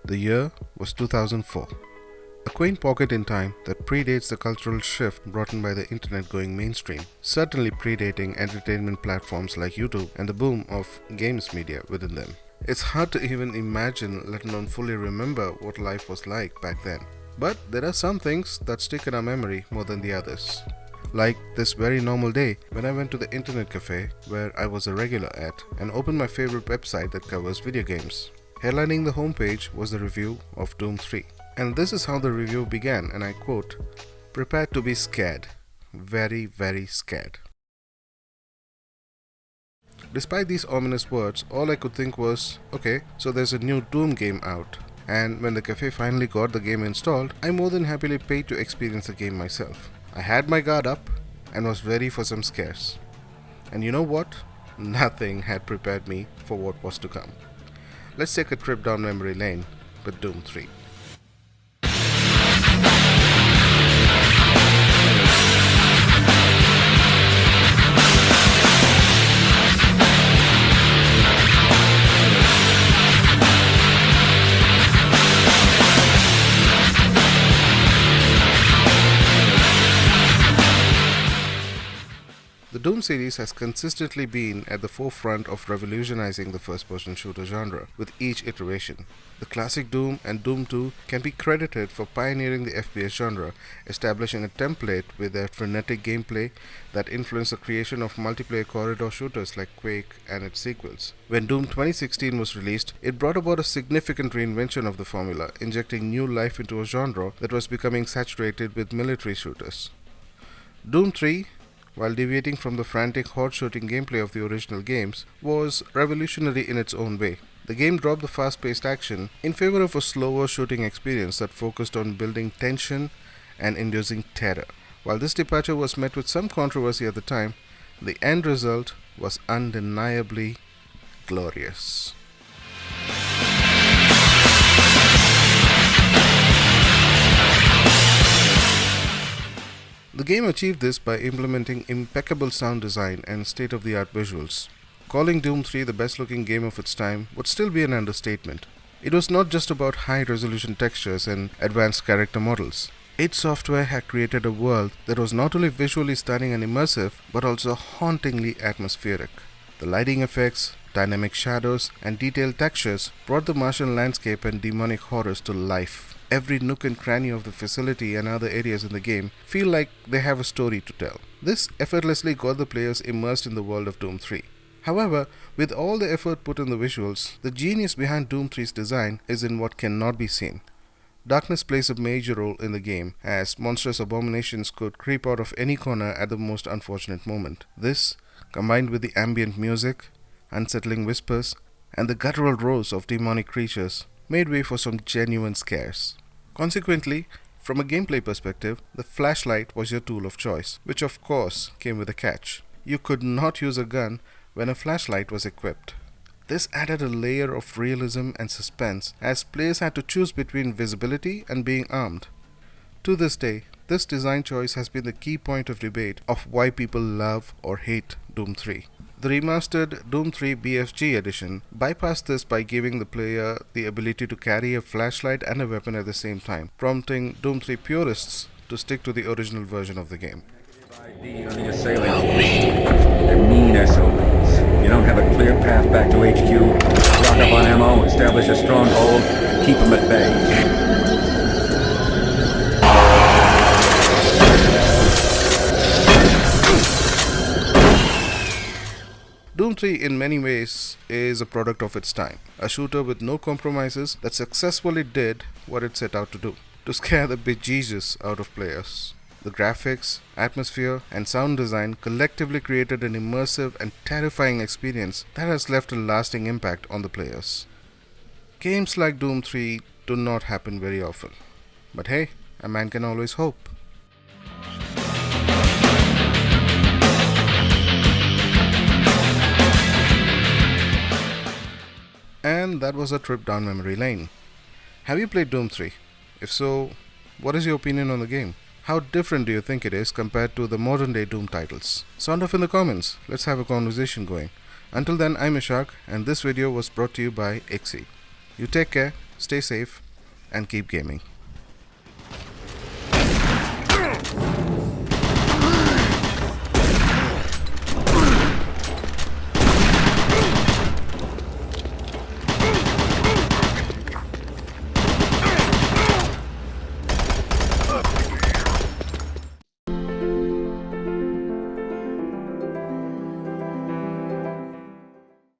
The year was 2004, a quaint pocket in time that predates the cultural shift brought in by the internet going mainstream, certainly predating entertainment platforms like YouTube and the boom of games media within them. It's hard to even imagine, let alone fully remember, what life was like back then. But there are some things that stick in our memory more than the others. Like this very normal day when I went to the internet cafe where I was a regular at and opened my favorite website that covers video games. Headlining the homepage was the review of Doom 3. And this is how the review began, and I quote, "Prepare to be scared. Very, very scared." Despite these ominous words, all I could think was, okay, so there's a new Doom game out. And when the cafe finally got the game installed, I more than happily paid to experience the game myself. I had my guard up and was ready for some scares. And you know what? Nothing had prepared me for what was to come. Let's take a trip down memory lane with Doom 3. The Doom series has consistently been at the forefront of revolutionizing the first-person shooter genre with each iteration. The classic Doom and Doom 2 can be credited for pioneering the FPS genre, establishing a template with their frenetic gameplay that influenced the creation of multiplayer corridor shooters like Quake and its sequels. When Doom 2016 was released, it brought about a significant reinvention of the formula, injecting new life into a genre that was becoming saturated with military shooters. Doom 3, while deviating from the frantic horde-shooting gameplay of the original games, was revolutionary in its own way. The game dropped the fast-paced action in favor of a slower shooting experience that focused on building tension and inducing terror. While this departure was met with some controversy at the time, the end result was undeniably glorious. The game achieved this by implementing impeccable sound design and state-of-the-art visuals. Calling Doom 3 the best-looking game of its time would still be an understatement. It was not just about high-resolution textures and advanced character models. id Software had created a world that was not only visually stunning and immersive, but also hauntingly atmospheric. The lighting effects, dynamic shadows, and detailed textures brought the Martian landscape and demonic horrors to life. Every nook and cranny of the facility and other areas in the game feel like they have a story to tell. This effortlessly got the players immersed in the world of Doom 3. However, with all the effort put in the visuals, the genius behind Doom 3's design is in what cannot be seen. Darkness plays a major role in the game, as monstrous abominations could creep out of any corner at the most unfortunate moment. This, combined with the ambient music, unsettling whispers, and the guttural roars of demonic creatures, made way for some genuine scares. Consequently, from a gameplay perspective, the flashlight was your tool of choice, which of course came with a catch. You could not use a gun when a flashlight was equipped. This added a layer of realism and suspense, as players had to choose between visibility and being armed. To this day, this design choice has been the key point of debate of why people love or hate Doom 3. The remastered Doom 3 BFG edition bypassed this by giving the player the ability to carry a flashlight and a weapon at the same time, prompting Doom 3 purists to stick to the original version of the game. ID on the assailants. They're mean SOBs. You don't have a clear path back to HQ. Lock up on ammo, establish a stronghold, and keep them at bay. Doom 3 in many ways is a product of its time, a shooter with no compromises that successfully did what it set out to do, to scare the bejesus out of players. The graphics, atmosphere, and sound design collectively created an immersive and terrifying experience that has left a lasting impact on the players. Games like Doom 3 do not happen very often, but hey, a man can always hope. And that was a trip down memory lane. Have you played Doom 3? If so, what is your opinion on the game? How different do you think it is compared to the modern day Doom titles? Sound off in the comments. Let's have a conversation going. Until then, I'm Ishaq, and this video was brought to you by iXie. You take care. Stay safe and keep gaming.